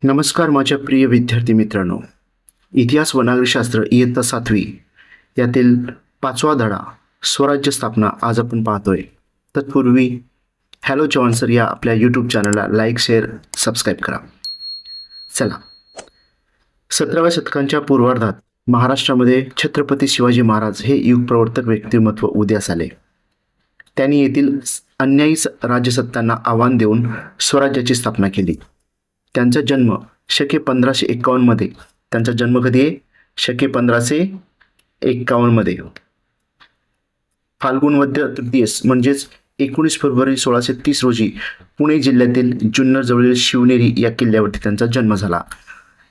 नमस्कार माझ्या प्रिय विद्यार्थी मित्रांनो. इतिहास व नागरिकशास्त्र इयत्ता 7वी यातील 5वा धडा स्वराज्य स्थापना आज आपण पाहतोय. तत्पूर्वी हॅलो जवान सर या आपल्या यूट्यूब चॅनलला लाईक, शेअर, सबस्क्राईब करा. चला, 17व्या शतकांच्या पूर्वार्धात महाराष्ट्रामध्ये छत्रपती शिवाजी महाराज हे युगप्रवर्तक व्यक्तिमत्व उदयास आले. त्यांनी येथील अन्यायी राजसत्तांना आव्हान देऊन स्वराज्याची स्थापना केली. त्यांचा जन्म शके 1551 मध्ये. त्यांचा जन्म कधी आहे? शके 1551 मध्ये. फाल्गुन वद्य तृतीयस म्हणजेच 19 फेब्रुवारी 1630 रोजी पुणे जिल्ह्यातील जुन्नर जवळील शिवनेरी या किल्ल्यावरती त्यांचा जन्म झाला.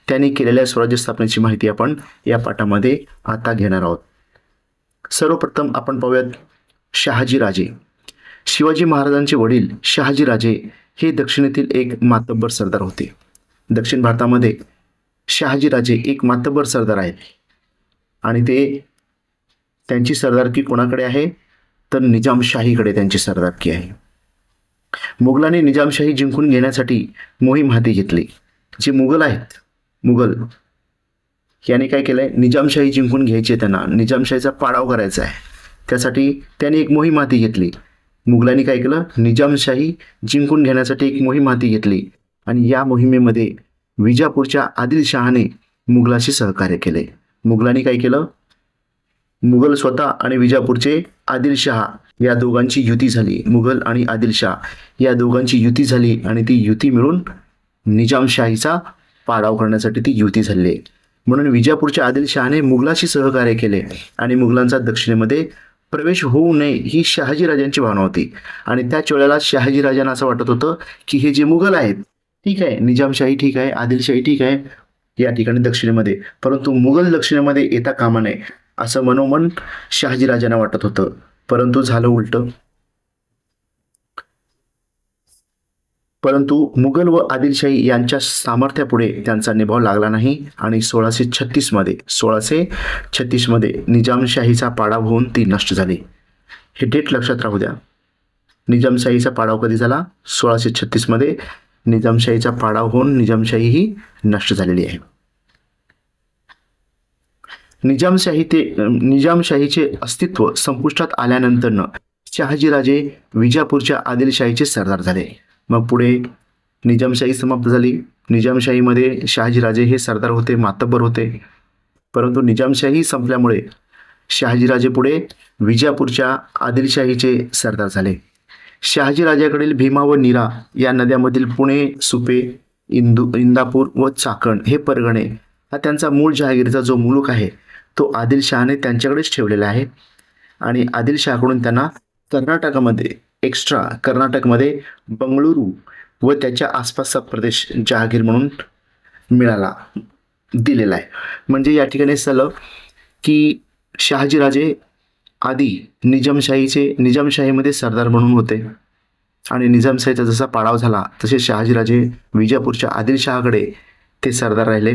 त्यांनी केलेल्या स्वराज्य स्थापनेची माहिती आपण या पाठामध्ये आता घेणार आहोत. सर्वप्रथम आपण पाहूयात शहाजीराजे. शिवाजी महाराजांचे वडील शहाजीराजे हे दक्षिणेतील एक मातब्बर सरदार होते. दक्षिण भारतामध्ये शहाजीराजे एक मातब्बर सरदार आहेत आणि त्यांची सरदारकी कोणाकडे आहे? तर निजामशाहीकडे त्यांची सरदारकी आहे. मुघलांनी निजामशाही जिंकून घेण्यासाठी मोहीम हाती घेतली. जे मुघल आहेत, मुघल याने काय केलंय? निजामशाही जिंकून घ्यायची, त्यांना निजामशाहीचा पाडाव करायचा आहे. त्यासाठी त्यांनी एक मोहीम हाती घेतली. मुघलांनी काय केलं? निजामशाही जिंकून घेण्यासाठी एक मोहीम हाती घेतली आणि या मोहिमेमध्ये विजापूरच्या आदिलशहाने मुघलाशी सहकार्य केले. मुघलांनी काय केलं? मुघल स्वतः आणि विजापूरचे आदिलशहा या दोघांची युती झाली. मुघल आणि आदिलशाह या दोघांची युती झाली आणि ती युती मिळून निजामशाहीचा पाडाव करण्यासाठी ती युती झाली आहे. म्हणून विजापूरच्या आदिलशहाने मुघलाशी सहकार्य केले आणि मुघलांचा दक्षिणेमध्ये प्रवेश होऊ नये ही शहाजीराजांची भावना होती. आणि त्याच वेळेला शहाजीराजांना असं वाटत होतं की हे जे मुघल आहेत, ठीक आहे, निजामशाही ठीक आहे, आदिलशाही ठीक आहे या ठिकाणी दक्षिणेमध्ये, परंतु मुघल दक्षिणेमध्ये येता कामा नये असं मनोमन शहाजीराजांना वाटत होतं. परंतु झालं उलट. परंतु मुघल व आदिलशाही यांच्या सामर्थ्यापुढे त्यांचा निभाव लागला नाही आणि 1636 मध्ये निजामशाहीचा पाडाव होऊन ती नष्ट झाली. हे डेट लक्षात राहू द्या. निजामशाहीचा पाडाव कधी झाला? 1636 मध्ये निजामशाहीचा पाडाव होऊन निजामशाही ही नष्ट झालेली आहे. निजामशाहीचे अस्तित्व संपुष्टात आल्यानंतर शहाजीराजे विजापूरच्या आदिलशाहीचे सरदार झाले. मग पुढे निजामशाही समाप्त झाली. निजामशाहीमध्ये शहाजीराजे हे सरदार होते, मातब्बर होते. परंतु निजामशाही संपल्यामुळे शहाजीराजे पुढे विजापूरच्या आदिलशाहीचे सरदार झाले. शहाजीराजाकडील भीमा व नीरा या नद्यामधील पुणे, सुपे, इंदापूर व चाकण हे परगणे हा त्यांचा मूळ जहागीरीचा जो मुलूक आहे तो आदिलशहाने त्यांच्याकडेच ठेवलेला आहे. आणि आदिलशहाकडून त्यांना कर्नाटकमध्ये बंगळुरू व त्याच्या आसपासचा प्रदेश जहागीर म्हणून दिलेला आहे. म्हणजे या ठिकाणी असं झालं की शहाजीराजे आधी निजामशाहीमध्ये सरदार म्हणून होते आणि निजामशाहीचा जसा पाडाव झाला तसे शहाजीराजे विजापूरच्या आदिलशहाकडे ते सरदार राहिले.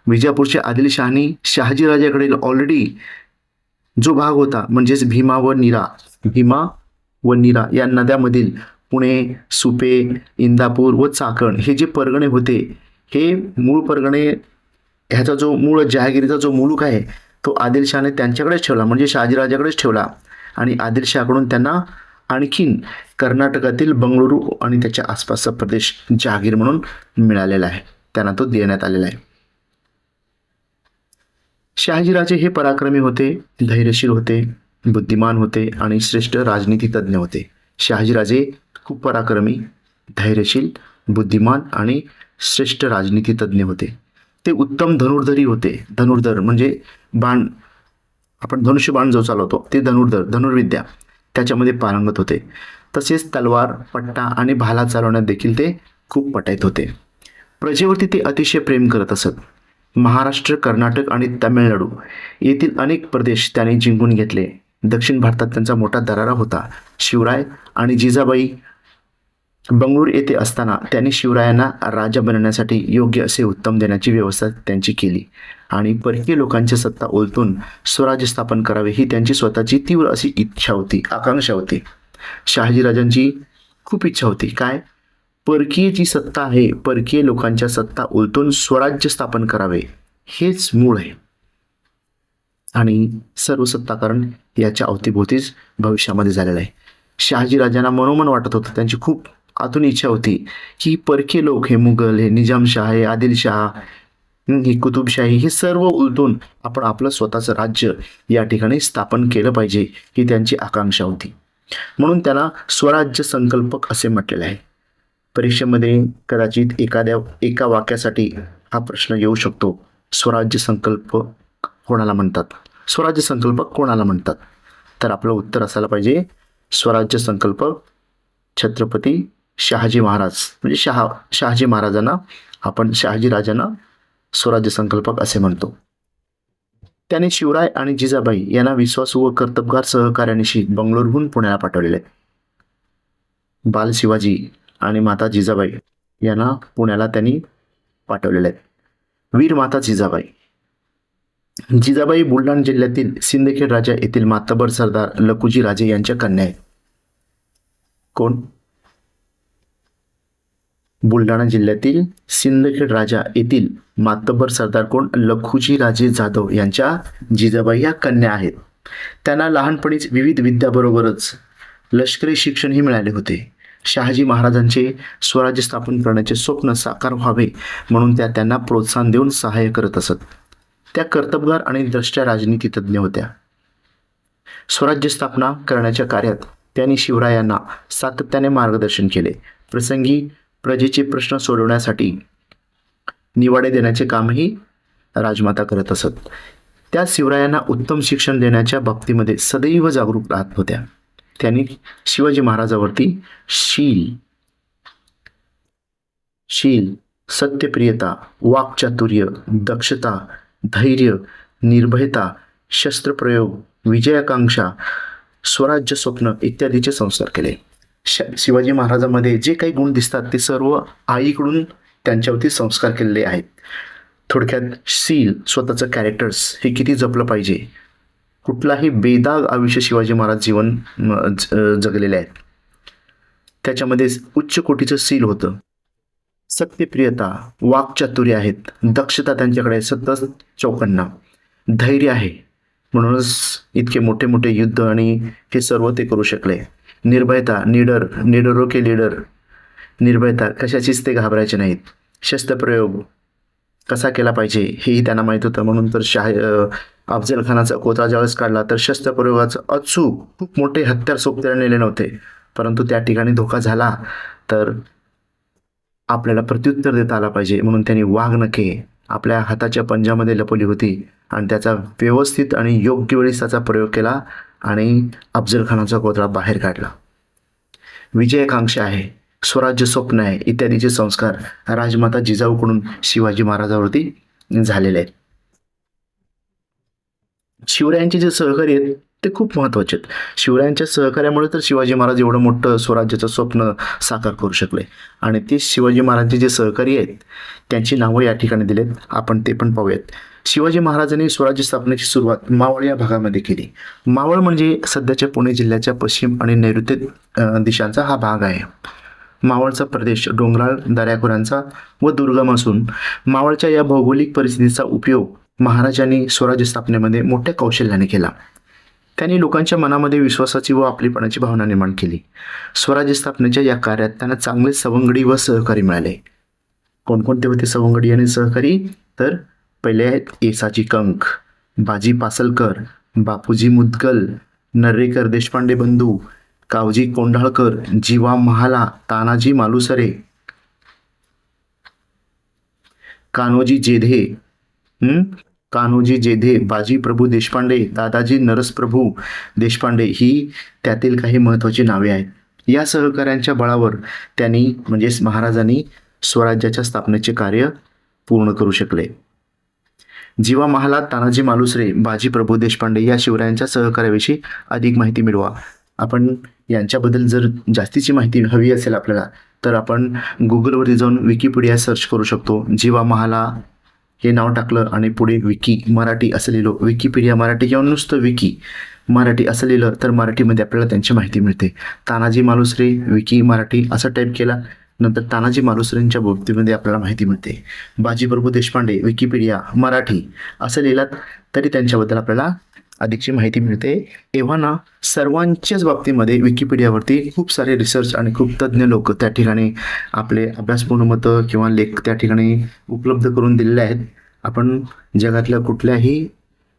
विजापूरच्या आदिलशहानी शहाजीराजाकडील ऑलरेडी जो भाग होता म्हणजेच भीमा व नीरा या नद्यामधील पुणे, सुपे, इंदापूर व चाकण हे जे परगणे होते, हे मूळ परगणे ह्याचा जो मूळ जहागीरीचा जो मुलूक आहे तो आदिलशहाने त्यांच्याकडेच ठेवला, म्हणजे शहाजीराजाकडेच ठेवला. आणि आदिलशहाकडून त्यांना आणखीन कर्नाटकातील बंगळुरू आणि त्याच्या आसपासचा प्रदेश जहागीर म्हणून मिळालेला आहे, त्यांना तो देण्यात आलेला आहे. शहाजीराजे हे पराक्रमी होते, धैर्यशील होते, बुद्धिमान होते आणि श्रेष्ठ राजनीती तज्ज्ञ होते. शहाजीराजे खूप पराक्रमी, धैर्यशील, बुद्धिमान आणि श्रेष्ठ राजनीती तज्ज्ञ होते. ते उत्तम धनुर्धरी होते. धनुर्धर म्हणजे बाण, आपण धनुष्य बाण जो चालवतो ते धनुर्विद्या त्याच्यामध्ये पारंगत होते. तसेच तलवार, पट्टा आणि भाला चालवण्यात देखील ते खूप पटाईत होते. प्रजेवरती ते अतिशय प्रेम करत असत. महाराष्ट्र, कर्नाटक आणि तामिळनाडू येथील अनेक प्रदेश त्यांनी जिंकून घेतले. दक्षिण भारतात त्यांचा मोठा दरारा होता. शिवराय आणि जिजाबाई बंगळूर येथे असताना त्यांनी शिवरायांना राजा बनवण्यासाठी योग्य असे उत्तम देण्याची व्यवस्था त्यांची केली आणि परकीय लोकांची सत्ता ओलतून स्वराज्य स्थापन करावे ही त्यांची स्वतःची तीव्र अशी इच्छा होती, आकांक्षा होती. शहाजीराजांची खूप इच्छा होती काय? परकीय जी सत्ता आहे, परकीय लोकांच्या सत्ता उलटून स्वराज्य स्थापन करावे, हेच मूळ आहे. आणि सर्व सत्ताकरण याच्या अवतीभोवतीच भविष्यामध्ये झालेलं आहे. शहाजीराजांना मनोमन वाटत होतं, त्यांची खूप आतून इच्छा होती की परकीय लोक, हे मुघल, हे निजामशाह, हे आदिलशाह, ही कुतुबशाही, हे सर्व उलटून आपण आपलं स्वतःचं राज्य या ठिकाणी स्थापन केलं पाहिजे, ही त्यांची आकांक्षा होती. म्हणून त्यांना स्वराज्य संकल्पक असे म्हटलेले आहे. परीक्षेमध्ये कदाचित एका वाक्यासाठी हा प्रश्न येऊ शकतो, स्वराज्य संकल्प कोणाला म्हणतात, स्वराज्य संकल्पक कोणाला म्हणतात? तर आपलं उत्तर असायला पाहिजे, स्वराज्य संकल्पक छत्रपती शहाजी महाराज, म्हणजे शहाजी महाराजांना आपण, शहाजीराजांना स्वराज्य संकल्पक असे म्हणतो. त्याने शिवराय आणि जिजाबाई यांना विश्वासू व कर्तबगार सहकार्यानिशी बंगलोरहून पुण्याला पाठवलेले. बाल शिवाजी आणि माता जिजाबाई यांना पुण्याला त्यांनी पाठवलेले आहेत. वीर माता जिजाबाई बुलढाणा जिल्ह्यातील सिंदखेड राजा येथील मातबर सरदार लखुजी राजे यांच्या कन्या आहेत. कोण? बुलढाणा जिल्ह्यातील सिंदखेड राजा येथील मातबर सरदार कोण? लखुजी राजे जाधव यांच्या जिजाबाई या कन्या आहेत. त्यांना लहानपणीच विविध विद्याबरोबरच लष्करी शिक्षणही मिळाले होते. शहाजी महाराजांचे स्वराज्य स्थापन करण्याचे स्वप्न साकार व्हावे म्हणून त्या त्यांना प्रोत्साहन देऊन सहाय्य करत असत. त्या कर्तबगार आणि द्रष्टया राजनीतिज्ञ होत्या. स्वराज्य स्थापना करण्याच्या कार्यात त्यांनी शिवरायांना सातत्याने मार्गदर्शन केले. प्रसंगी प्रजेचे प्रश्न सोडवण्यासाठी निवाडे देण्याचे कामही राजमाता करत असत. त्या शिवरायांना उत्तम शिक्षण देण्याच्या बाबतीमध्ये सदैव जागरूक राहत होत्या. त्यांनी शिवाजी महाराजावरती शील, सत्यप्रियता, वाक्चातुर्य, दक्षता, धैर्य, निर्भयता, शस्त्रप्रयोग, विजयाकांक्षा, स्वराज्य स्वप्न इत्यादीचे संस्कार केले. शिवाजी महाराजांमध्ये जे काही गुण दिसतात ते सर्व आईकडून त्यांच्यावरती संस्कार केलेले आहेत. थोडक्यात शील, स्वतःचं कॅरेक्टर्स हे किती जपलं पाहिजे, कुठलाही बेदाग आयुष्य शिवाजी महाराज जीवन जगलेले आहेत. त्याच्यामध्ये उच्च कोटीचं शील होतं, सत्यप्रियता, वाक्चातुर्य आहेत, दक्षता त्यांच्याकडे सतत चौकन्ना, धैर्य आहे, म्हणूनच इतके मोठे मोठे युद्ध आणि हे सर्व ते करू शकले. निर्भयता, निडरो के लीडर, निर्भयता, कशाचीच ते घाबरायचे नाहीत. शस्त्रप्रयोग कसा केला पाहिजे हेही त्यांना माहीत होतं, म्हणून तर अफजल खानाचा कोत्रा ज्यावेळेस काढला तर शस्त्रप्रयोगाचं अचूक खूप मोठे हत्यार सोबत्याने नेले नव्हते, परंतु त्या ठिकाणी धोका झाला तर आपल्याला प्रत्युत्तर देता आला पाहिजे, म्हणून त्यांनी वाघनखे आपल्या हाताच्या पंजामध्ये लपवली होती आणि त्याचा व्यवस्थित आणि योग्य वेळी त्याचा प्रयोग केला आणि अफजल खानाचा कोत्रा बाहेर काढला. विजयाकांक्षा आहे, स्वराज्य स्वप्न आहे इत्यादीचे संस्कार राजमाता जिजाऊकडून शिवाजी महाराजावरती झालेले आहेत. शिवरायांचे जे सहकारी आहेत ते खूप महत्त्वाचे आहेत. शिवरायांच्या सहकार्यामुळे तर शिवाजी महाराज एवढं मोठं स्वराज्याचं स्वप्न साकार करू शकले. आणि ते शिवाजी महाराजांचे जे सहकारी आहेत त्यांची नावं या ठिकाणी दिलेत, आपण ते पण पाहूयात. शिवाजी महाराजांनी स्वराज्य स्थापनेची सुरुवात मावळ या भागामध्ये केली. मावळ म्हणजे सध्याच्या पुणे जिल्ह्याच्या पश्चिम आणि नैऋत्य दिशांचा हा भाग आहे. मावळचा प्रदेश डोंगराळ दऱ्याखोऱ्यांचा व दुर्गम असून मावळच्या या भौगोलिक परिस्थितीचा उपयोग महाराजांनी स्वराज्य स्थापनेमध्ये मोठ्या कौशल्याने केला. त्यांनी लोकांच्या मनामध्ये विश्वासाची व आपलीपणाची भावना निर्माण केली. स्वराज्य स्थापनेच्या या कार्यात त्यांना चांगले सवंगडी व सहकारी मिळाले. कोणकोणते होते सवंगडी आणि सहकारी? तर पहिले आहेत येसाजी कंक, बाजी पासलकर, बापूजी मुदगल, नर्रेकर देशपांडे बंधू, कावजी कोंढाळकर, जीवा महाला, तानाजी मालुसरे, कान्होजी जेधे, बाजी प्रभू देशपांडे, दादाजी नरसप्रभू देशपांडे ही त्यातील काही महत्त्वाची नावे आहेत. या सहकार्यांच्या बळावर त्यांनी म्हणजेच महाराजांनी स्वराज्याच्या स्थापनेचे कार्य पूर्ण करू शकले. जीवा महाला, तानाजी मालुसरे, बाजी प्रभू देशपांडे या शिवरायांच्या सहकार्याविषयी अधिक माहिती मिळवा. आपण यांच्याबद्दल जर जास्तीची माहिती हवी असेल आपल्याला तर आपण गुगलवरती जाऊन विकिपीडिया सर्च करू शकतो. जीवा महाला हे नाव टाकलं आणि पुढे विकी मराठी असं लिहिलं, विकिपीडिया मराठी किंवा नुसतं विकी मराठी असं लिहिलं तर मराठीमध्ये आपल्याला त्यांची माहिती मिळते. तानाजी मालुसरे विकी मराठी असं टाईप केला नंतर तानाजी मालुसरेंच्या बाबतीमध्ये आपल्याला माहिती मिळते. बाजीप्रभू देशपांडे विकिपीडिया मराठी असं लिहिलात तरी त्यांच्याबद्दल आपल्याला अधिकची माहिती मिळते. एव्हाना सर्वांच्याच बाबतीमध्ये विकिपीडियावरती खूप सारे रिसर्च आणि खूप तज्ज्ञ लोक त्या ठिकाणी आपले अभ्यासपूर्ण मतं किंवा लेख त्या ठिकाणी उपलब्ध करून दिलेले आहेत. आपण जगातल्या कुठल्याही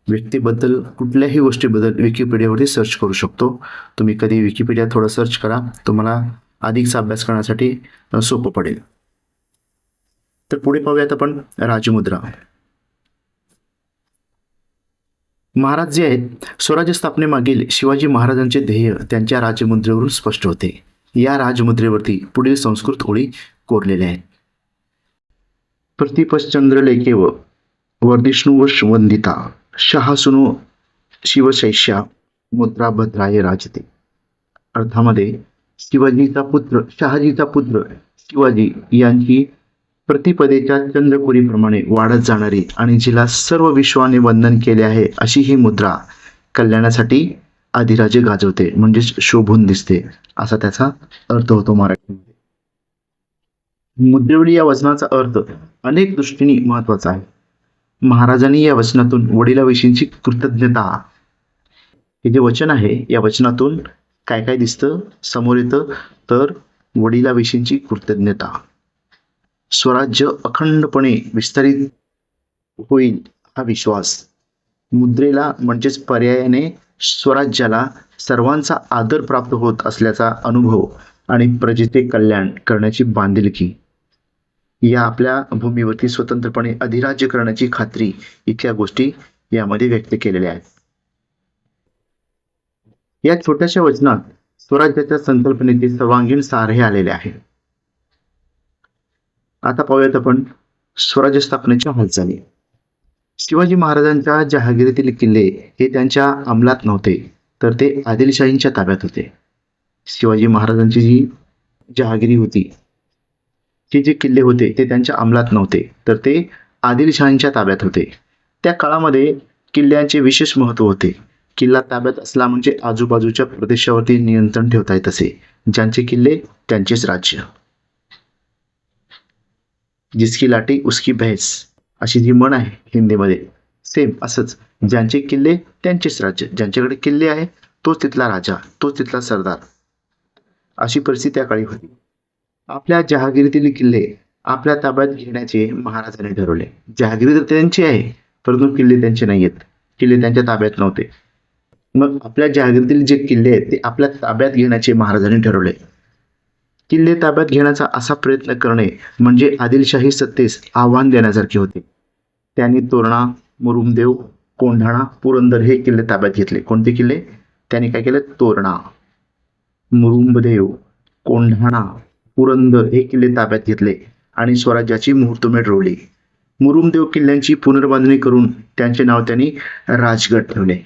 व्यक्तीबद्दल कुठल्याही गोष्टीबद्दल विकिपीडियावरती सर्च करू शकतो. तुम्ही कधी विकिपीडिया थोडं सर्च करा, तुम्हाला अधिकचा अभ्यास करण्यासाठी सोपं पडेल. तर पुढे पाहूयात आपण राजमुद्रा. महाराज जे आहेत स्वराज्य स्थापनेमागील शिवाजी महाराजांचे ध्येय त्यांच्या राजमुद्रेवरून स्पष्ट होते. या राजमुद्रेवरती पुढील संस्कृत ओळी कोरलेल्या आहेत. प्रतिपश्चंद्रलेखेव वर्धिष्णुवश वंदिता शहासुनो शिवशैष्या मुद्रा भद्राय राजते. अर्थामध्ये शहाजीचा पुत्र शिवाजी यांची प्रतिपदेच्या चंद्रपुरीप्रमाणे वाढत जाणारी आणि जिला सर्व विश्वाने वंदन केले आहे अशी ही मुद्रा कल्याणासाठी अधिराजे गाजवते, म्हणजेच शोभून दिसते असा त्याचा अर्थ होतो मराठीमध्ये. मुद्रेवरील या वचनाचा अर्थ अनेक दृष्टीने महत्वाचा आहे. महाराजांनी या वचनातून वडिलाविषयीची कृतज्ञता, हे जे वचन आहे या वचनातून काय काय दिसतं समोर येतं, तर वडिलाविषयीची कृतज्ञता, स्वराज्य अखंडपणे विस्तारित होईल हा विश्वास, मुद्रेला म्हणजेच पर्यायाने स्वराज्याला सर्वांचा आदर प्राप्त होत असल्याचा अनुभव आणि प्रजेचे कल्याण करण्याची बांधिलकी, या आपल्या भूमीवरती स्वतंत्रपणे अधिराज्य करण्याची खात्री, इतक्या गोष्टी यामध्ये व्यक्त केलेल्या आहेत. या छोट्याशा वचनात स्वराज्याच्या संकल्पनेचे सर्वांगीण सार हे आलेले आहे. आता पाहूयात आपण स्वराज्य स्थापनेच्या हालचाली. शिवाजी महाराजांच्या जहागिरीतील किल्ले हे त्यांच्या अंमलात नव्हते, तर ते आदिलशाहींच्या ताब्यात होते. शिवाजी महाराजांची जी जहागिरी होती, हे जे किल्ले होते ते त्यांच्या अंमलात नव्हते, तर ते आदिलशाहींच्या ताब्यात होते. त्या काळामध्ये किल्ल्यांचे विशेष महत्त्व होते. किल्ला ताब्यात असला म्हणजे आजूबाजूच्या प्रदेशावरती नियंत्रण ठेवता येत असे. ज्यांचे किल्ले त्यांचेच राज्य. जिसकी लाठी उसकी भैंस अशी जी म्हण आहे हिंदीमध्ये, सेम असंच, ज्यांचे किल्ले त्यांचेच राज्य, ज्यांच्याकडे किल्ले आहे तोच तिथला राजा, तोच तिथला सरदार, अशी परिस्थिती त्या काळी होती. आपल्या जहागिरीतील किल्ले आपल्या ताब्यात घेण्याचे महाराजांनी ठरवले. जहागिरी तर त्यांची आहे, परंतु किल्ले त्यांचे नाही आहेत, किल्ले त्यांच्या ताब्यात नव्हते. मग आपल्या जहागिरीतील जे किल्ले आहेत ते आपल्या ताब्यात घेण्याचे महाराजांनी ठरवले. किल्ले ताब्यात घेण्याचा असा प्रयत्न करणे म्हणजे आदिलशाही सत्तेस आव्हान देण्यासारखे होते. त्यांनी तोरणा, मुरुमदेव, कोंढाणा, पुरंदर हे किल्ले ताब्यात घेतले. कोणते किल्ले? त्यांनी काय केलं? तोरणा, मुरुमदेव, कोंढाणा, पुरंदर हे किल्ले ताब्यात घेतले आणि स्वराज्याची मुहूर्तमेढ रोवली. मुरुमदेव किल्ल्यांची पुनर्बांधणी करून त्यांचे नाव त्यांनी राजगड ठेवले.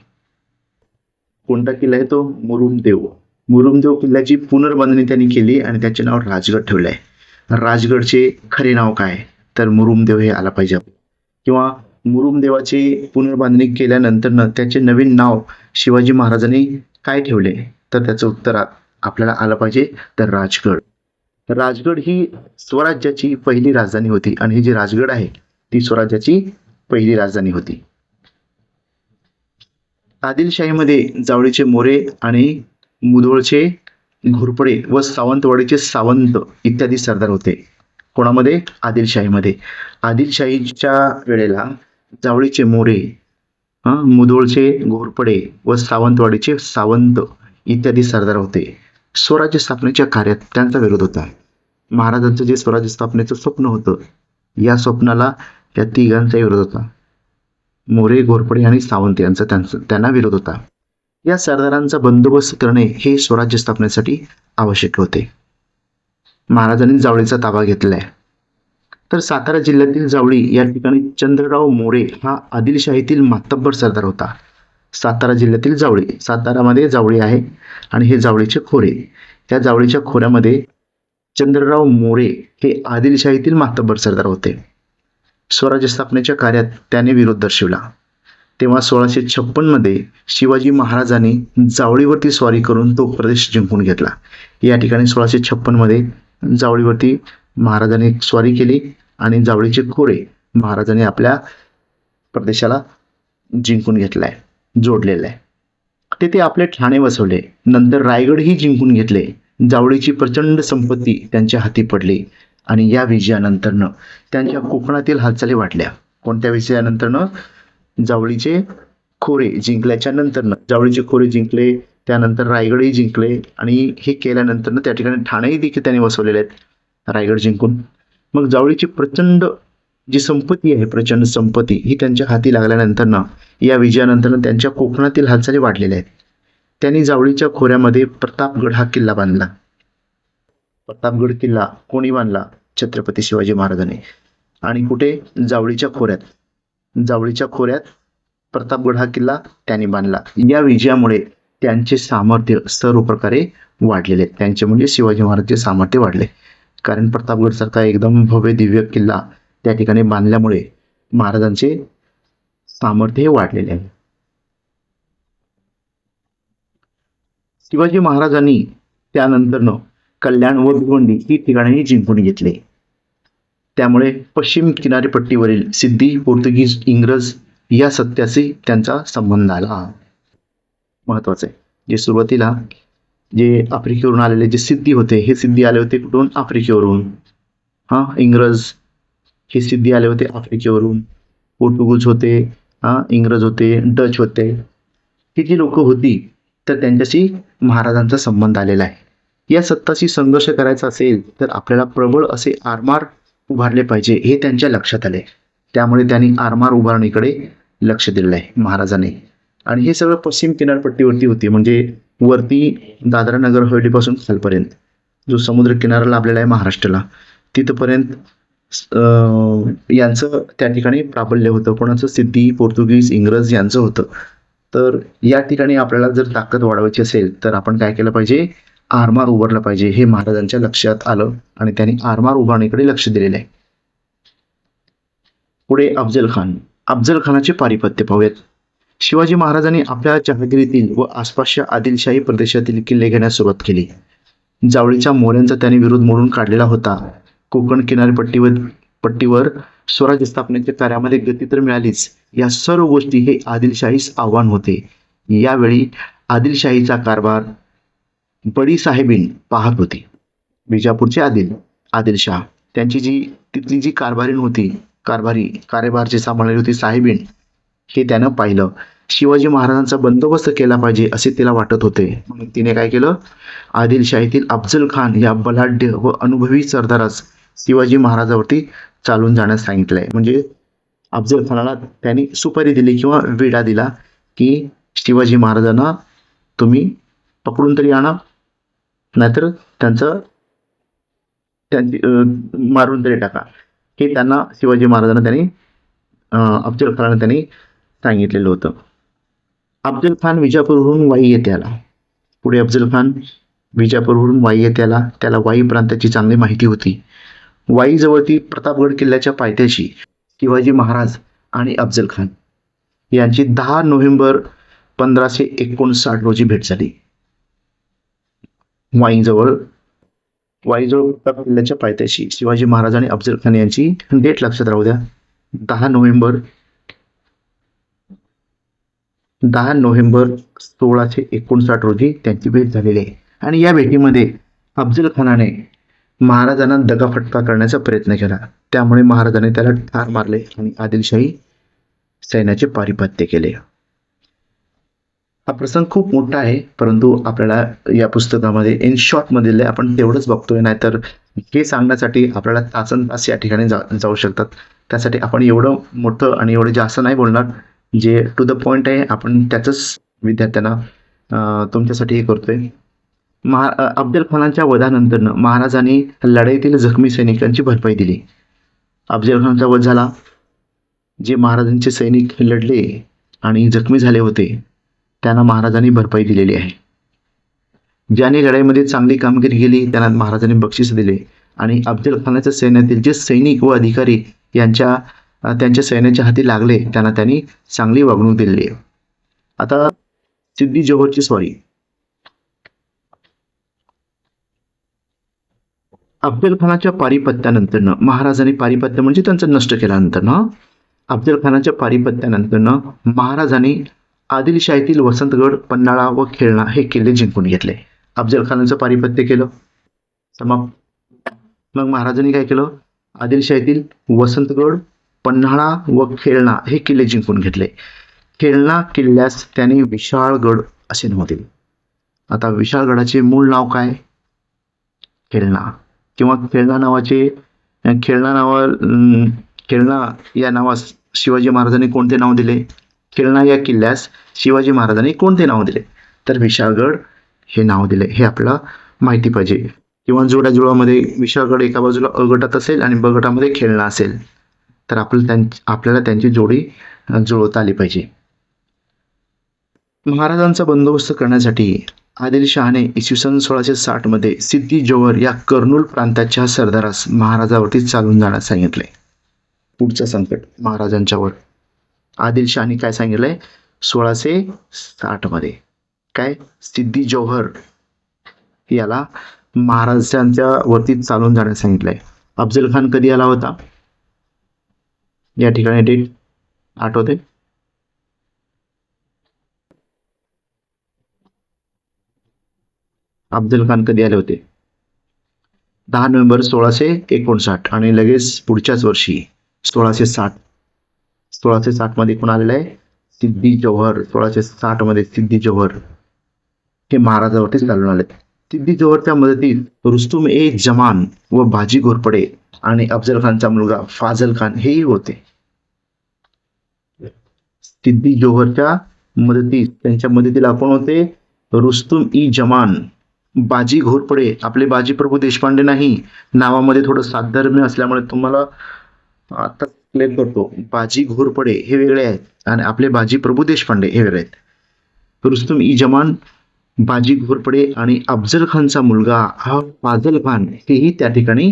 कोणता किल्ला आहे तो? मुरुमदेव. मुरुमदेव किल्ल्याची पुनर्बांधणी त्यांनी केली आणि त्याचे नाव राजगड ठेवले आहे. राजगडचे खरे नाव काय? तर मुरुमदेव हे आला पाहिजे. किंवा मुरुमदेवाची पुनर्बांधणी केल्यानंतर त्याचे नवीन नाव शिवाजी महाराजांनी काय ठेवले? तर त्याचं उत्तर आपल्याला आलं पाहिजे, तर राजगड. राजगड ही स्वराज्याची पहिली राजधानी होती आणि ही जी राजगड आहे ती स्वराज्याची पहिली राजधानी होती. आदिलशाहीमध्ये जावळीचे मोरे आणि मुधोळचे घोरपडे व सावंतवाडीचे सावंत इत्यादी सरदार होते. कोणामध्ये? आदिलशाहीमध्ये. आदिलशाहीच्या वेळेला जावळीचे मोरे, मुधोळचे घोरपडे व सावंतवाडीचे सावंत इत्यादी सरदार होते. स्वराज्य स्थापनेच्या कार्यात त्यांचा विरोध होता. महाराजांचं जे स्वराज्य स्थापनेचं स्वप्न होतं, या स्वप्नाला या तिघांचा विरोध होता. मोरे, घोरपडे आणि सावंत यांचा त्यांना विरोध होता. या सरदारांचा बंदोबस्त करणे हे स्वराज्य स्थापनेसाठी आवश्यक होते. महाराजांनी जावळीचा ताबा घेतलाय. तर सातारा जिल्ह्यातील जावळी या ठिकाणी चंद्रराव मोरे हा आदिलशाहीतील मातब्बर सरदार होता. सातारा जिल्ह्यातील जावळी, सातारामध्ये जावळी आहे आणि हे जावळीचे खोरे. त्या जावळीच्या खोऱ्यामध्ये चंद्रराव मोरे हे आदिलशाहीतील मातब्बर सरदार होते. स्वराज्य स्थापनेच्या कार्यात त्याने विरोध दर्शविला. तेव्हा 1656 मध्ये शिवाजी महाराजांनी जावळीवरती स्वारी करून तो प्रदेश जिंकून घेतला. या ठिकाणी 1656 मध्ये जावळीवरती महाराजांनी स्वारी केली आणि जावळीचे खोरे महाराजांनी आपल्या प्रदेशाला जिंकून घेतलाय, जोडलेला आहे. तेथे आपले ठाणे वसवले. नंतर रायगडही जिंकून घेतले. जावळीची प्रचंड संपत्ती त्यांच्या हाती पडली आणि या विजयानंतरनं त्यांच्या कोकणातील हालचाली वाढल्या. कोणत्या विजयानंतरनं? जावळीचे खोरे जिंकल्याच्या नंतरनं. जावळीचे खोरे जिंकले, त्यानंतर रायगडही जिंकले आणि हे केल्यानंतरनं त्या ठिकाणी ठाणेही देखील त्यांनी वसवलेले आहेत रायगड जिंकून. मग जावळीची प्रचंड जी संपत्ती आहे, प्रचंड संपत्ती ही त्यांच्या हाती लागल्यानंतरनं या विजयानंतरनं त्यांच्या कोकणातील हालचाली वाढलेल्या आहेत. त्यांनी जावळीच्या खोऱ्यामध्ये प्रतापगड हा किल्ला बांधला. प्रतापगड किल्ला कोणी बांधला? छत्रपती शिवाजी महाराजांनी. आणि कुठे? जावळीच्या खोऱ्यात. जावळीच्या खोऱ्यात प्रतापगड हा किल्ला त्यांनी बांधला. या विजयामुळे त्यांचे सामर्थ्य सर्व प्रकारे वाढलेले. त्यांचे म्हणजे शिवाजी महाराजांचे सामर्थ्य वाढले, कारण प्रतापगड सारखा एकदम भव्य दिव्य किल्ला त्या ठिकाणी बांधल्यामुळे महाराजांचे सामर्थ्य हे वाढलेले आहे. शिवाजी महाराजांनी त्यानंतरनं कल्याण व भिवंडी ही ठिकाणेही जिंकून घेतले. त्यामुळे पश्चिम किनारपट्टीवरील सिद्धी, पोर्तुगीज, इंग्रज या सत्याशी त्यांचा संबंध आला. महत्वाचं आहे. जे सुरुवातीला जे आफ्रिकेवरून आलेले जे सिद्धी होते, हे सिद्धी आले होते कुठून? आफ्रिकेवरून. इंग्रज हे सिद्धी आले होते आफ्रिकेवरून. पोर्तुगीज होते, इंग्रज होते, डच होते. ही जी लोक होती तर त्यांच्याशी महाराजांचा संबंध आलेला आहे. या सत्ताशी संघर्ष करायचा असेल तर आपल्याला प्रबळ असे आरमार उभारले पाहिजे, हे त्यांच्या लक्षात आले. त्यामुळे त्यांनी आरमार उभारणीकडे लक्ष दिलेलं आहे महाराजांनी. आणि हे सगळं पश्चिम किनारपट्टीवरती होती, म्हणजे वरती दादरा नगर हवेलीपासून खालपर्यंत जो समुद्र किनारा लाभलेला आहे महाराष्ट्राला, तिथपर्यंत यांचं त्या ठिकाणी प्राबल्य होतं. कोणाचं? सिद्धी, पोर्तुगीज, इंग्रज यांचं होतं. तर या ठिकाणी आपल्याला जर ताकद वाढवायची असेल तर आपण काय केलं पाहिजे? आरमार उभारलं पाहिजे, हे महाराजांच्या लक्षात आलं आणि त्यांनी आरमार उभारणीकडे लक्ष दिलेलं आहे. पुढे अफजल खान. अफजल खानाचे पारिपत्य पाहूयात. शिवाजी महाराजांनी आपल्या जहागिरीतील व आसपासच्या आदिलशाही प्रदेशातील किल्ले घेण्यास सुरुवात केली. जावळीच्या मोऱ्यांचा त्याने विरोध मोडून काढलेला होता. कोकण किनारपट्टीवर स्वराज्य स्थापनेच्या कार्यामध्ये गती तर मिळालीच, या सर्व गोष्टी हे आदिलशाहीस आव्हान होते. यावेळी आदिलशाहीचा कारभार बडी साहेबीन पाहत होती. बिजापूरचे आदिलशाह त्यांची तिथली जी कारभारीण होती, कार्यभार जे सांभाळली होती साहेबीन, हे त्यानं पाहिलं. शिवाजी महाराजांचा बंदोबस्त केला पाहिजे असे तिला वाटत होते. म्हणून तिने काय केलं? आदिलशाहीतील अफजल खान या बलाढ्य व अनुभवी सरदारास शिवाजी महाराजावरती चालून जाण्यास सांगितलंय. म्हणजे अफजल खानाला त्यांनी सुपारी दिली किंवा विडा दिला की शिवाजी महाराजांना तुम्ही पकडून तरी आणा, नाहीतर मारून तरी टाका, हे त्यांना शिवाजी महाराजांना त्यांनी अफजल खानाला त्यांनी सांगितलेलं होतं. अफजल खान विजापूरवरून वाई येथे आला. पुढे अफजल खान विजापूरवरून वाई येथे आला. त्याला वाई प्रांताची चांगली माहिती होती. वाई जवळती प्रतापगड किल्ल्याच्या पायथ्याशी शिवाजी महाराज आणि अफजल खान यांची 10 नोव्हेंबर 1559 रोजी भेट झाली. वाईजवळ प्रताप किल्ल्याच्या पायथ्याशी शिवाजी महाराज आणि अफजल खान यांची डेट लक्षात राहू द्या. 10 नोव्हेंबर 1659 रोजी त्यांची भेट झालेली आहे. आणि या भेटीमध्ये अफजल खानाने महाराजांना दगाफटका करण्याचा प्रयत्न केला. त्यामुळे महाराजांनी त्याला ठार मारले आणि आदिलशाही सैन्याचे पारिपत्य केले. हा प्रसंग खूप मोठा आहे, परंतु आपल्याला या पुस्तकामध्ये इन शॉर्ट मध्ये आपण तेवढंच बघतोय, नाहीतर हे सांगण्यासाठी आपल्याला तासन-तास या ठिकाणी जाऊ शकतात. त्यासाठी आपण एवढं मोठं आणि एवढं जास्त नाही बोलणार. जे टू द पॉइंट आहे आपण त्याच विद्यार्थ्यांना तुमच्यासाठी हे करतोय. अफजल खानाच्या वधानंतर महाराजांनी लढाईतील जखमी सैनिकांची भरपाई दिली. अफजल खानाचा वध झाला. जे महाराजांचे सैनिक लढले आणि जखमी झाले होते त्यांना महाराजांनी भरपाई दिलेली आहे. ज्याने लढाईमध्ये चांगली कामगिरी केली त्यांना महाराजांनी बक्षीस दिले. आणि अफजल खानाच्या सैन्यातील जे सैनिक व अधिकारी त्यांच्या सैन्याच्या हाती लागले त्यांना त्यांनी चांगली वागणूक दिलेली आहे. आता सिद्दी जोहरची स्वारी. अफजल खानाच्या पारिपत्यानंतरनं महाराजांनी पारिपत्य म्हणजे त्यांचं नष्ट केल्यानंतरनं अफजल खानाच्या पारिपत्यानंतरनं महाराजांनी आदिलशाहीतील वसंतगड, पन्हाळा व खेळणा हे किल्ले जिंकून घेतले. अफजल खानाचं पारिपत्य केलं समाप्त. मग महाराजांनी काय केलं? आदिलशाहीतील वसंतगड, पन्हाळा व खेळणा हे किल्ले जिंकून घेतले. खेळणा किल्ल्यास त्याने विशाळगड असे नाव दिले. आता विशाळगडाचे मूळ नाव काय? खेळणा किंवा खेळणा या नावास शिवाजी महाराजांनी कोणते नाव दिले? खेळणा या किल्ल्यास शिवाजी महाराजांनी कोणते नाव दिले? तर विशाळगड हे नाव दिले. हे आपल्याला माहिती पाहिजे. किंवा जोड्याजुळामध्ये विशाळगड एका बाजूला अ गटात असेल आणि ब गटामध्ये खेळणा असेल तर आपल्याला त्यांची जोडी जुळवता आली पाहिजे. महाराजांचा बंदोबस्त करण्यासाठी आदिलशहाने इसवी सन 1660 मध्ये सिद्दी जोहर या कर्नूल प्रांताच्या सरदारास महाराजावरती चालून जाण्यास सांगितले. पुढचं संकट महाराजांच्यावर आदिलशहाने काय सांगितलंय? 1660 मध्ये काय? सिद्दी जोहर याला महाराजांच्या वरती चालून जाण्यास सांगितलंय. अफजल खान कधी आला होता? या ठिकाणी डेट आठवते? अफजल खान कधी आले होते? 10 नोव्हेंबर 1659 आणि लगेच पुढच्याच वर्षी 1660 मध्ये कोण आलेलं आहे? सिद्दी जोहर. 1660 मध्ये सिद्दी जोहर हे महाराजावरती चालून आले. सिद्दी जोहरच्या मदतीत रुस्तुम ए जमान व बाजी घोरपडे आणि अफजल खानचा मुलगा फाजल खान हेही होते. सिद्दी जोहरच्या मदतीत त्यांच्या मदतीला कोण होते? रुस्तुम ई जमान, बाजी घोरपडे. आपले बाजी प्रभू देशपांडे नाही, नावामध्ये थोडं साधर्म्य असल्यामुळे तुम्हाला आता क्लिअर करतो. बाजी घोरपडे हे वेगळे आहेत आणि आपले बाजी प्रभू देशपांडे हे वेगळे आहेत. रुस्तुम ई जमान, बाजी घोरपडे आणि अफजल खानचा मुलगा हा फाजल खान हेही त्या ठिकाणी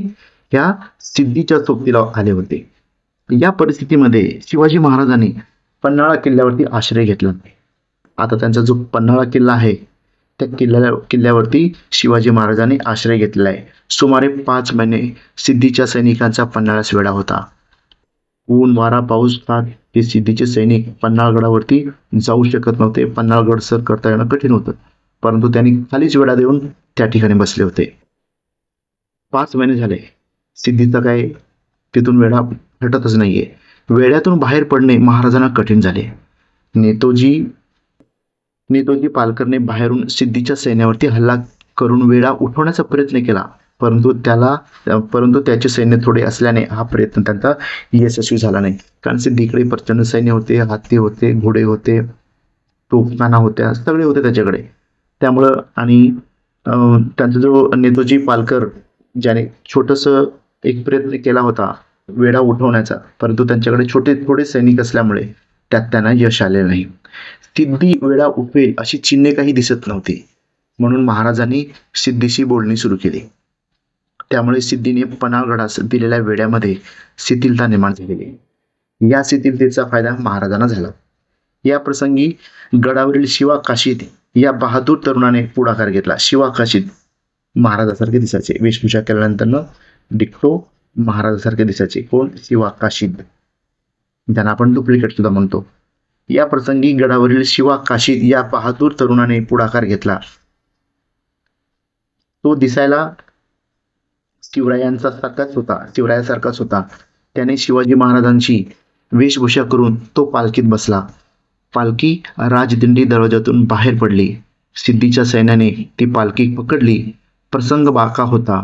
या सिद्धीच्या सोबतीला आले होते. या परिस्थितीमध्ये शिवाजी महाराजांनी पन्हाळा किल्ल्यावरती आश्रय घेतला. आता त्यांचा जो पन्हाळा किल्ला आहे त्या किल्ल्यावरती शिवाजी महाराजांनी आश्रय घेतलेला आहे. सुमारे 5 महिने सिद्धीच्या सैनिकांचा पन्हाळ्यास वेढा होता. ऊन, वारा, पाऊस, ताप हे सिद्धीचे सैनिक पन्हाळगडावरती जाऊ शकत नव्हते. पन्हाळगड सर करता येणं कठीण होतं, परंतु त्यांनी खालीच वेढा देऊन त्या ठिकाणी बसले होते. 5 महिने झाले, सिद्धीचा काय तिथून वेढा हटतच नाहीये. वेढ्यातून बाहेर पडणे महाराजांना कठीण झाले. नेतोजी पालकरने बाहेरून सिद्धीच्या सैन्यावरती हल्ला करून वेढा उठवण्याचा प्रयत्न केला, परंतु त्याचे सैन्य थोडे असल्याने हा प्रयत्न त्यांचा यशस्वी झाला नाही. कारण सिद्धीकडे प्रचंड सैन्य होते, हत्ती होते, घोडे होते, तोफखाना होत्या, सगळे होते त्याच्याकडे. त्यामुळं आणि त्यांचा जो नेतोजी पालकर ज्याने छोटंसं एक प्रयत्न केला होता वेढा उठवण्याचा, परंतु त्यांच्याकडे थोडे सैनिक असल्यामुळे त्यात त्यांना यश आले नाही. सिद्धी वेढा उठवेल अशी चिन्हे काही दिसत नव्हती, म्हणून महाराजांनी सिद्धीशी बोलणी सुरू केली. त्यामुळे सिद्धीने पन्हाळगडास दिलेल्या वेढ्यामध्ये शिथिलता निर्माण झालेली. या शिथिलतेचा फायदा महाराजांना झाला. या प्रसंगी गडावरील शिवा काशीद या बहादूर तरुणाने पुढाकार घेतला. शिवा काशीद महाराजासारखे दिसायचे, वेशभूषा केल्यानंतर डिक्टो महाराजासारखे दिसायचे. कोण? शिवा काशीद, ज्यांना आपण डुप्लिकेट सुद्धा म्हणतो. या प्रसंगी गडावरील शिवा काशीद या बहादूर तरुणाने पुढाकार घेतला. तो दिसायला शिवरायासारखाच होता. त्याने शिवाजी महाराजांची वेशभूषा करून तो पालखीत बसला. पालखी राजदिंडी दरवाजातून बाहेर पडली. सिद्धीच्या सैन्याने ती पालखी पकडली. प्रसंग बाका होता.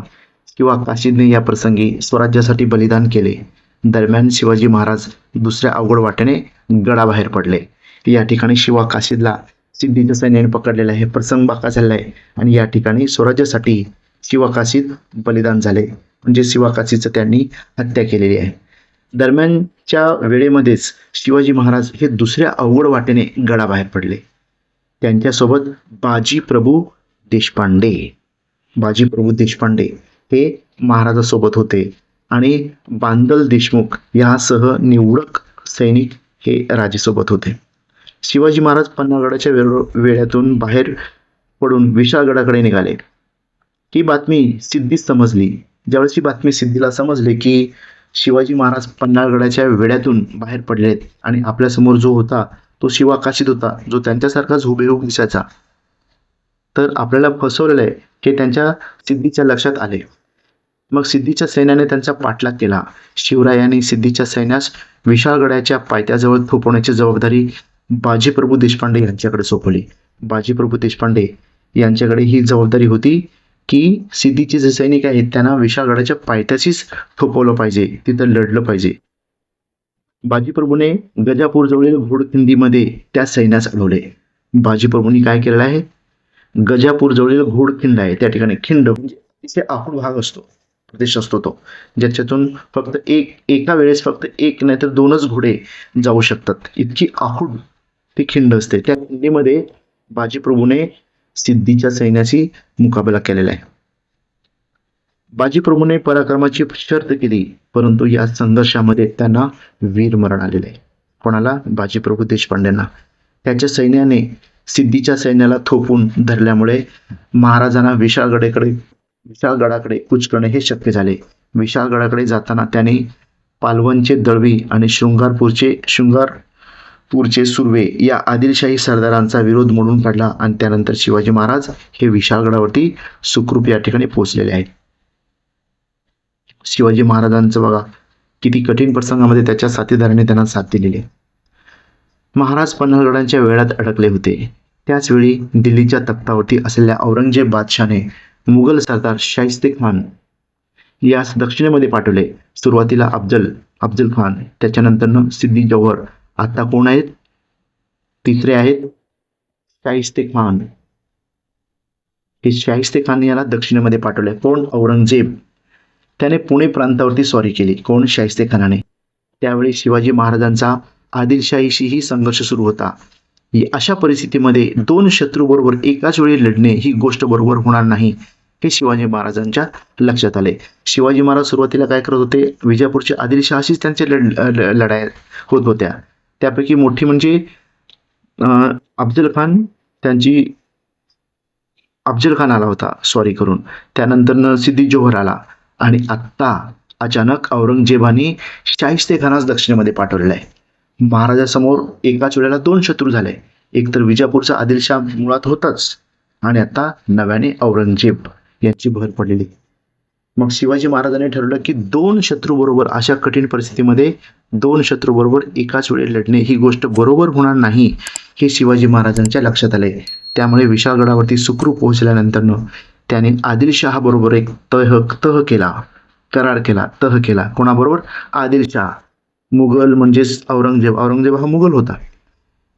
शिवा काशीदने या प्रसंगी स्वराज्यासाठी बलिदान केले. दरम्यान शिवाजी महाराज दुसऱ्या अवघड वाटेने गडाबाहेर पडले. या ठिकाणी शिवा काशीदला सिद्धीच्या सैन्याने पकडलेला आहे. प्रसंग बाका झालेला आहे आणि या ठिकाणी स्वराज्यासाठी शिवा काशीद बलिदान झाले, म्हणजे शिवा काशीदचं त्यांनी हत्या केलेली आहे. दरम्यानच्या वेळेमध्येच शिवाजी महाराज हे दुसऱ्या अवघड वाटेने गडाबाहेर पडले. त्यांच्यासोबत बाजी प्रभू देशपांडे हे महाराजासोबत होते आणि बांदल देशमुख यासह निवडक सैनिक हे राजेसोबत होते. शिवाजी महाराज पन्हाळगडाच्या वेढ्यातून बाहेर पडून विशाळगडाकडे निघाले. ही बातमी सिद्धीस समजली. ज्यावेळेस ही बातमी सिद्धीला समजले की शिवाजी महाराज पन्हाळगडाच्या वेढ्यातून बाहेर पडले आहेत आणि आपल्यासमोर जो होता तो शिवाकाशीत होता, जो त्यांच्यासारखाच हुबेहूब दिसायचा, तर आपल्याला फसवलेलं आहे हे त्यांच्या सिद्धीच्या लक्षात आले. मग सिद्धीच्या सैन्याने त्यांचा पाठलाग केला. शिवरायांनी सिद्धीच्या सैन्यास विशाळगडाच्या पायथ्याजवळ थोपवण्याची जबाबदारी बाजीप्रभू देशपांडे यांच्याकडे सोपवली. बाजीप्रभू देशपांडे यांच्याकडे ही जबाबदारी होती की सिद्धीचे जे सैनिक आहेत त्यांना विशाळगडाच्या पायथ्याशीच थोपवलं पाहिजे, तिथं लढलं पाहिजे. बाजीप्रभूने गजापूरजवळील घोडखिंडीमध्ये त्या सैन्यास अडवले. बाजीप्रभूंनी काय केलेलं आहे, गजापूरजवळील घोडखिंड आहे त्या ठिकाणी, खिंड म्हणजे अतिशय आखूड भाग असतो, प्रदेश असतो तो, ज्याच्यातून फक्त एका वेळेस फक्त एक नाही तर दोनच घोडे जाऊ शकतात, इतकी आखूड ती खिंड असते. त्या खिंडीमध्ये बाजीप्रभूने सिद्धीच्या सैन्याशी मुकाबला केलेला आहे. बाजीप्रभूने पराक्रमाची शर्त केली, परंतु या संघर्षामध्ये त्यांना वीरमरण आलेले आहे. कोणाला? बाजीप्रभू देशपांडेंना. त्याच्या सैन्याने सिद्धीच्या सैन्याला थोपून धरल्यामुळे महाराजांना विशाळगडाकडे कूच करणे हे शक्य झाले. विशाळगडाकडे जाताना त्यांनी पालवनचे दळवी आणि शृंगारपूरचे सुर्वे या आदिलशाही सरदारांचा विरोध मोडून काढला आणि त्यानंतर शिवाजी महाराज हे विशाळगडावरती सुखरूप या ठिकाणी पोहोचलेले आहेत. शिवाजी महाराजांचं बघा किती कठीण प्रसंगामध्ये त्याच्या साथीदाराने त्यांना साथ दिलेली आहे. महाराज पन्हाळगडाच्या वेढ्यात अडकले होते. त्याच वेळी दिल्लीच्या तख्तावरती असलेल्या औरंगजेब बादशाने मुघल सरदार शाहिस्ते खान यास दक्षिणेमध्ये पाठवले. सुरुवातीला अफजल खान, त्याच्यानंतर सिद्दी जौहर, आता कोण आहेत? तिसरे आहेत शाहिस्ते खान. हे शाहिस्ते खान याला दक्षिणेमध्ये पाठवले. कोण? औरंगजेब. त्याने पुणे प्रांतावरती स्वारी केली. कोण? शाहिस्ते खानाने. त्यावेळी शिवाजी महाराजांचा आदिलशाहीशीही संघर्ष सुरू होता. अशा परिस्थितीमध्ये दोन शत्रूबरोबर एकाच वेळी लढणे ही गोष्ट बरोबर होणार नाही हे शिवाजी महाराजांच्या लक्षात आले. शिवाजी महाराज सुरुवातीला काय करत होते, विजापूरच्या आदिलशहाशीच त्यांचे लढाई होत होत्या. त्यापैकी मोठी म्हणजे अफजल खान आला होता स्वारी करून, त्यानंतर सिद्दी जोहर आला आणि आत्ता अचानक औरंगजेबाने शाहिस्ते खानास दक्षिणेमध्ये पाठवलेला आहे. महाराजासमोर एकाच वेळेला दोन शत्रू झाले. एक तर विजापूरचा आदिलशाह मुळात होताच आणि आता नव्याने औरंगजेब यांची भर पडलेली. मग शिवाजी महाराजांनी ठरवलं की दोन शत्रू बरोबर अशा कठीण परिस्थितीमध्ये दोन शत्रू बरोबर एकाच वेळी लढणे ही गोष्ट बरोबर होणार नाही हे शिवाजी महाराजांच्या लक्षात आले. त्यामुळे विशाळगडावरती सुखरूप पोहोचल्यानंतर त्याने आदिलशाह बरोबर एक करार केला. कोणाबरोबर? आदिलशाह. मुघल म्हणजेच औरंगजेब हा मुघल होता.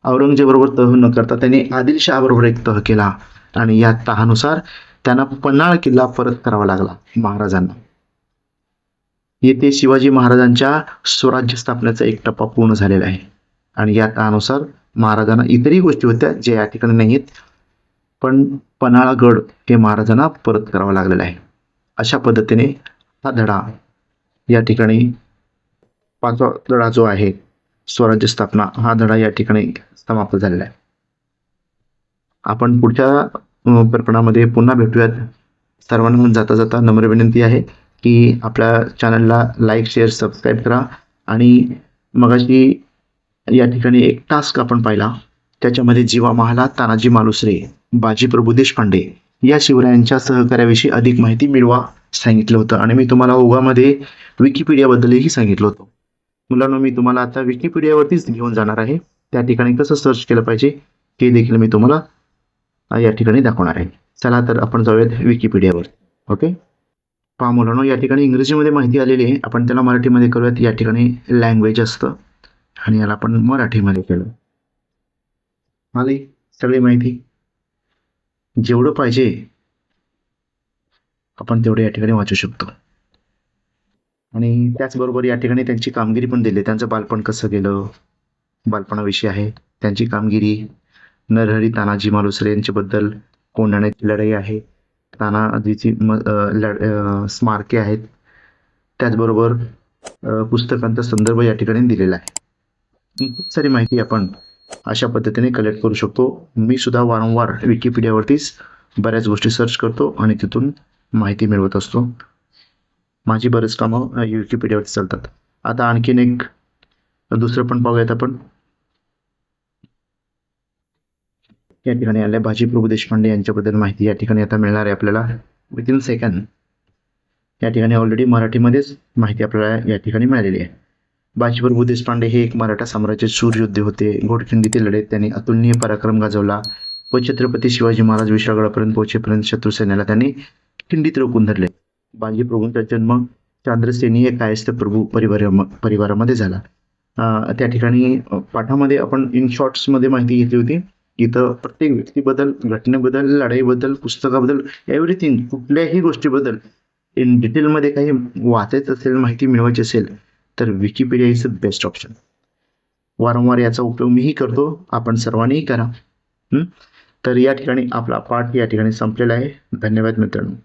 औरंगजेब बरोबर तह न करता त्यांनी आदिलशाह बरोबर एक तह केला आणि या तहानुसार त्यांना पन्हाळ किल्ला परत करावा लागला महाराजांना. येथे शिवाजी महाराजांच्या स्वराज्य स्थापनेचा एक टप्पा पूर्ण झालेला आहे आणि या तहानुसार महाराजांना इतरही गोष्टी होत्या जे या ठिकाणी नाही आहेत, पण पन्हाळगड हे महाराजांना परत करावा लागलेला आहे. अशा पद्धतीने हा धडा या ठिकाणी, पाचवा धडा जो आहे स्वराज्य स्थापना, हा धडा या ठिकाणी समाप्त झालेला आहे. आपण पुढच्या प्रकरणामध्ये पुन्हा भेटूयात. सर्वांना जाता जाता नम्र विनंती आहे की आपल्या चॅनलला लाईक, शेअर, सबस्क्राईब करा. आणि मगाशी या ठिकाणी एक टास्क आपण पाहिला, त्याच्यामध्ये जीवा महाला, तानाजी मालुसरे, बाजीप्रभू देशपांडे या शिवरायांच्या सहकार्याविषयी अधिक माहिती मिळवा सांगितलं होतं आणि मी तुम्हाला ओघामध्ये विकिपीडियाबद्दलही सांगितलं होतं. मुलांनो, मी तुम्हाला आता विकिपीडियावरतीच घेऊन जाणार आहे. त्या ठिकाणी कसं सर्च केलं पाहिजे हे देखील मी तुम्हाला या ठिकाणी दाखवणार आहे. चला तर आपण जाऊयात विकिपीडियावर. ओके, पहा मुलांनो, या ठिकाणी इंग्रजीमध्ये माहिती आलेली आहे, आपण त्याला मराठीमध्ये करूयात. या ठिकाणी लँग्वेज असतं आणि याला आपण मराठीमध्ये केलं. आली सगळी माहिती. जेवढं पाहिजे आपण तेवढं या ठिकाणी वाचू शकतो. आणि त्याचबरोबर या ठिकाणी त्यांची कामगिरी पण दिली. त्यांचं बालपण कसं गेलं, बालपणाविषयी आहे त्यांची कामगिरी. नरहरी तानाजी मालुसरे यांच्याबद्दल कोंढाण्याची लढाई आहे, तानाजीची स्मारके आहेत. त्याचबरोबर पुस्तकांचा संदर्भ या ठिकाणी दिलेला आहे. खूप सारी माहिती आपण अशा पद्धतीने कलेक्ट करू शकतो. मी सुद्धा वारंवार विकिपीडियावरतीच बऱ्याच गोष्टी सर्च करतो आणि तिथून माहिती मिळवत असतो. माझी बरेच कामं विकिपीडियावरती चालतात. आता आणखीन एक दुसरं पण पाहूयात आपण. या ठिकाणी आल्या बाजी प्रभू देशपांडे यांच्याबद्दल माहिती या ठिकाणी आता मिळणार आहे आपल्याला विथिन सेकंड. या ठिकाणी ऑलरेडी मराठीमध्येच माहिती आपल्याला या ठिकाणी मिळालेली आहे. बाजीप्रभू देशपांडे हे एक मराठा साम्राज्याचे शूर योद्धे होते. घोडखिंडीतील लढाईत त्यांनी अतुलनीय पराक्रम गाजवला व छत्रपती शिवाजी महाराज विशाळगडापर्यंत पोहोचेपर्यंत शत्रू सैन्याला त्यांनी खिंडीत रोखून धरले. बाजीप्रभूंचा जन्म चांद्रसेनी हे कायस्थ प्रभू परिवारामध्ये झाला. त्या ठिकाणी पाठामध्ये आपण इन शॉर्ट्समध्ये माहिती घेतली होती. इथं प्रत्येक व्यक्तीबद्दल, घटनेबद्दल, लढाईबद्दल, पुस्तकाबद्दल, एव्हरीथिंग, कुठल्याही गोष्टीबद्दल इन डिटेलमध्ये काही वाचायचं असेल, माहिती मिळवायची असेल तर Wikipedia is the best option. वारंवार याचा उपयोग मीही करतो, आपण सर्वांनीही करा. तर या ठिकाणी आपला पाठ या ठिकाणी संपलेला आहे. धन्यवाद मित्रांनो.